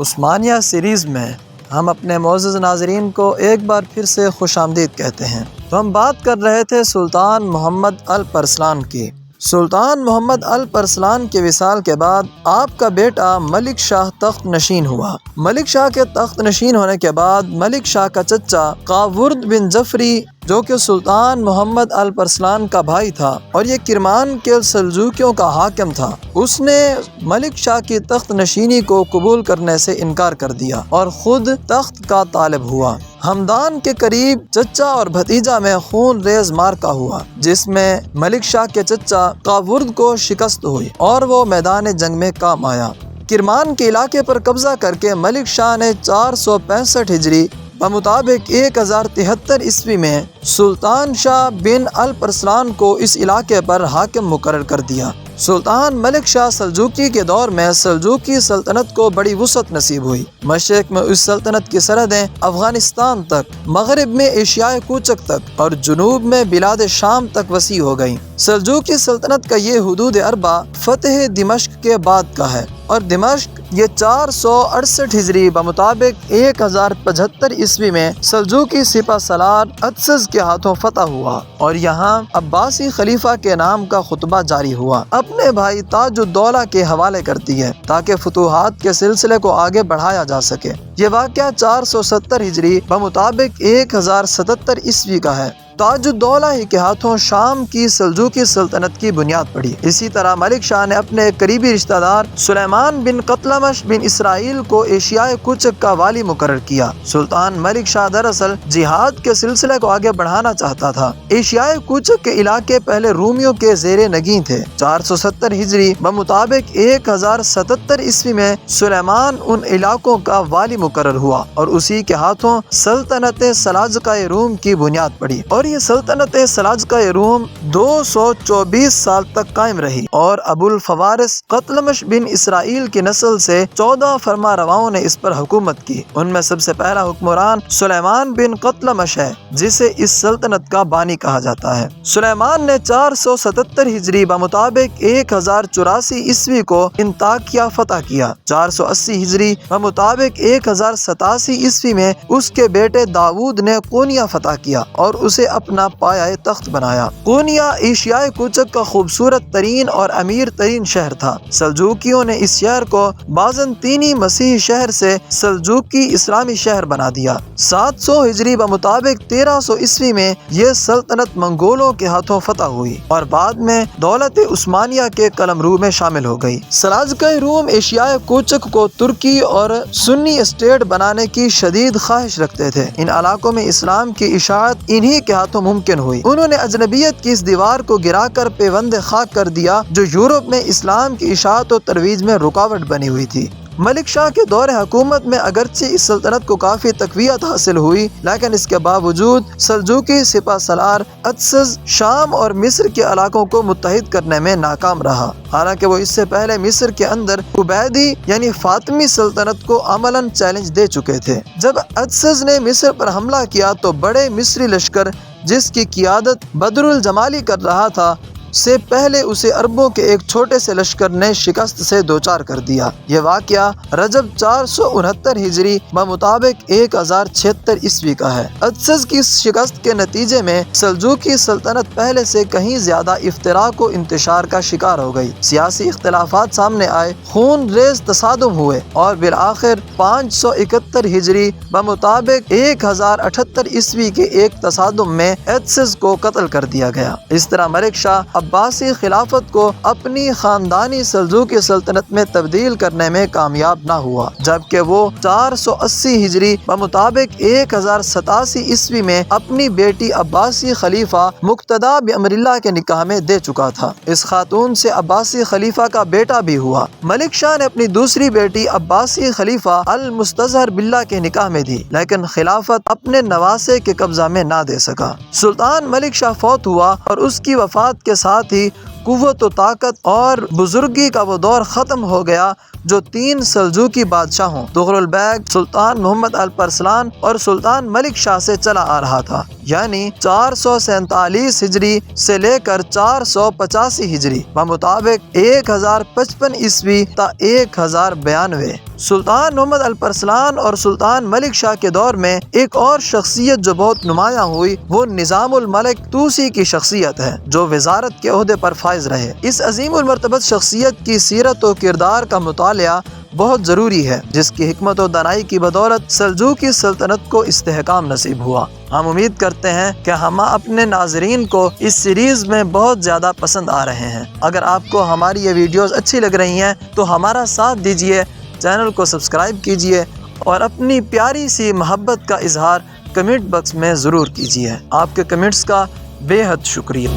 عثمانیہ series میں ہم اپنے معزز ناظرین کو ایک بار پھر سے خوش آمدید کہتے ہیں۔ تو ہم بات کر رہے تھے سلطان محمد الپرسلان کی۔ سلطان محمد الپرسلان کے وصال کے بعد آپ کا بیٹا ملک شاہ تخت نشین ہوا۔ ملک شاہ کے تخت نشین ہونے کے بعد ملک شاہ کا چچا کاورد بن جعفری، جو کہ سلطان محمد الپرسلان کا بھائی تھا اور یہ کرمان کے سلجوکیوں کا حاکم تھا، اس نے ملک شاہ کی تخت نشینی کو قبول کرنے سے انکار کر دیا اور خود تخت کا طالب ہوا۔ ہمدان کے قریب چچا اور بھتیجا میں خون ریز معرکہ ہوا، جس میں ملک شاہ کے چچا کاورد کو شکست ہوئی اور وہ میدان جنگ میں کام آیا۔ کرمان کے علاقے پر قبضہ کر کے ملک شاہ نے 465 ہجری بمطابق 1073 عیسوی میں سلطان شاہ بن الپرسلان کو اس علاقے پر حاکم مقرر کر دیا۔ سلطان ملک شاہ سلجوقی کے دور میں سلجوقی سلطنت کو بڑی وسعت نصیب ہوئی۔ مشرق میں اس سلطنت کی سرحدیں افغانستان تک، مغرب میں ایشیائے کوچک تک اور جنوب میں بلاد شام تک وسیع ہو گئیں۔ سلجوقی سلطنت کا یہ حدود اربع فتح دمشق کے بعد کا ہے اور دمشق یہ 468 ہجری بمطابق 1075 عیسوی میں سلجوقی سپہ سالار اتسز کے ہاتھوں فتح ہوا اور یہاں عباسی خلیفہ کے نام کا خطبہ جاری ہوا۔ اپنے بھائی تاج الدولہ کے حوالے کرتی ہے تاکہ فتوحات کے سلسلے کو آگے بڑھایا جا سکے۔ یہ واقعہ 470 ہجری بمطابق 1077 عیسوی کا ہے۔ تاج الدولہ ہی کے ہاتھوں شام کی سلجوقی سلطنت کی بنیاد پڑی۔ اسی طرح ملک شاہ نے اپنے ایک قریبی رشتہ دار سلیمان بن قتلمش بن اسرائیل کو ایشیائے کوچک کا والی مقرر کیا۔ سلطان ملک شاہ دراصل جہاد کے سلسلے کو آگے بڑھانا چاہتا تھا۔ ایشیائے کوچک کے علاقے پہلے رومیوں کے زیر نگین تھے۔ 470 ہجری بمطابق 1077 عیسوی میں سلیمان ان علاقوں کا والی مقرر ہوا اور اسی کے ہاتھوں سلطنت سلاجقہ روم کی بنیاد پڑی اور یہ سلطنت سلاجقہ روم 224 سال تک قائم رہی اور ابو الفوارس قتلمش بن اسرائیل کی نسل سے 14 فرما رواؤں نے اس پر حکومت کی۔ ان میں سب سے پہلا حکمران سلیمان بن قتلمش ہے، جسے اس سلطنت کا بانی کہا جاتا ہے۔ سلیمان نے 477 ہجری بمطابق 1084 عیسوی کو انطاکیہ فتح کیا۔ 480 ہجری بمطابق 1087 عیسوی میں اس کے بیٹے داؤد نے قونیہ فتح کیا اور اسے اپنا پایہ تخت بنایا۔ قونیہ ایشیائے کوچک کا خوبصورت ترین اور امیر ترین شہر تھا۔ سلجوکیوں نے اس شہر کو بازنطینی مسیحی شہر سے سلجوقی اسلامی شہر بنا دیا۔ 700 ہجری بمطابق 1300 عیسوی میں یہ سلطنت منگولوں کے ہاتھوں فتح ہوئی اور بعد میں دولت عثمانیہ کے قلمرو میں شامل ہو گئی۔ سلاجقہ روم ایشیائے کوچک کو ترکی اور سنی اسٹیٹ بنانے کی شدید خواہش رکھتے تھے۔ ان علاقوں میں اسلام کی اشاعت انہی کے ہاتھوں ممکن ہوئی۔ انہوں نے اجنبیت کی اس دیوار کو گرا کر پیوند خاک کر دیا جو یورپ میں اسلام کی اشاعت و ترویج میں رکاوٹ بنی ہوئی تھی۔ ملک شاہ کے دور حکومت میں اگرچہ اس سلطنت کو کافی تقویت حاصل ہوئی، لیکن اس کے باوجود سلجوقی سپہ سالار اتسز شام اور مصر کے علاقوں کو متحد کرنے میں ناکام رہا، حالانکہ وہ اس سے پہلے مصر کے اندر عبیدی یعنی فاطمی سلطنت کو عملاً چیلنج دے چکے تھے۔ جب اتسز نے مصر پر حملہ کیا تو بڑے مصری لشکر جس کی قیادت بدر الجمالی کر رہا تھا سے پہلے اسے عربوں کے ایک چھوٹے سے لشکر نے شکست سے دوچار کر دیا۔ یہ واقعہ رجب 469 ہجری بمطابق 1076 عیسوی کا ہے۔ اتسز کی شکست کے نتیجے میں سلجوقی سلطنت پہلے سے کہیں زیادہ افتراق و انتشار کا شکار ہو گئی۔ سیاسی اختلافات سامنے آئے، خون ریز تصادم ہوئے اور بالآخر 571 ہجری بمطابق 1078 عیسوی کے ایک تصادم میں اتسز کو قتل کر دیا گیا۔ اس طرح ملک شاہ عباسی خلافت کو اپنی خاندانی سلجوقی سلطنت میں تبدیل کرنے میں کامیاب نہ ہوا، جبکہ وہ 480 ہجری بمطابق 1087 عیسوی میں اپنی بیٹی عباسی خلیفہ مقتدیٰ بامر اللہ کے نکاح میں دے چکا تھا۔ اس خاتون سے عباسی خلیفہ کا بیٹا بھی ہوا۔ ملک شاہ نے اپنی دوسری بیٹی عباسی خلیفہ المستظہر باللہ کے نکاح میں دی، لیکن خلافت اپنے نواسے کے قبضہ میں نہ دے سکا۔ سلطان ملک شاہ فوت ہوا اور اس کی وفات کے ساتھ ہی قوت و طاقت اور بزرگی کا وہ دور ختم ہو گیا جو 3 سلجوقی بادشاہوں تغرل بیگ، سلطان محمد الپرسلان اور سلطان ملک شاہ سے چلا آ رہا تھا، یعنی 447 ہجری سے لے کر 485 ہجری بمطابق 1055 عیسوی تا 1092۔ سلطان محمد الپرسلان اور سلطان ملک شاہ کے دور میں ایک اور شخصیت جو بہت نمایاں ہوئی وہ نظام الملک طوسی کی شخصیت ہے، جو وزارت کے عہدے پر فائز رہے۔ اس عظیم المرتبت شخصیت کی سیرت و کردار کا مطالعہ بہت ضروری ہے، جس کی حکمت و دانائی کی بدولت سلجوقی سلطنت کو استحکام نصیب ہوا۔ ہم امید کرتے ہیں کہ ہم اپنے ناظرین کو اس سیریز میں بہت زیادہ پسند آ رہے ہیں۔ اگر آپ کو ہماری یہ ویڈیوز اچھی لگ رہی ہیں تو ہمارا ساتھ دیجیے، چینل کو سبسکرائب کیجیے اور اپنی پیاری سی محبت کا اظہار کمنٹ باکس میں ضرور کیجیے۔ آپ کے کمنٹس کا بے حد شکریہ۔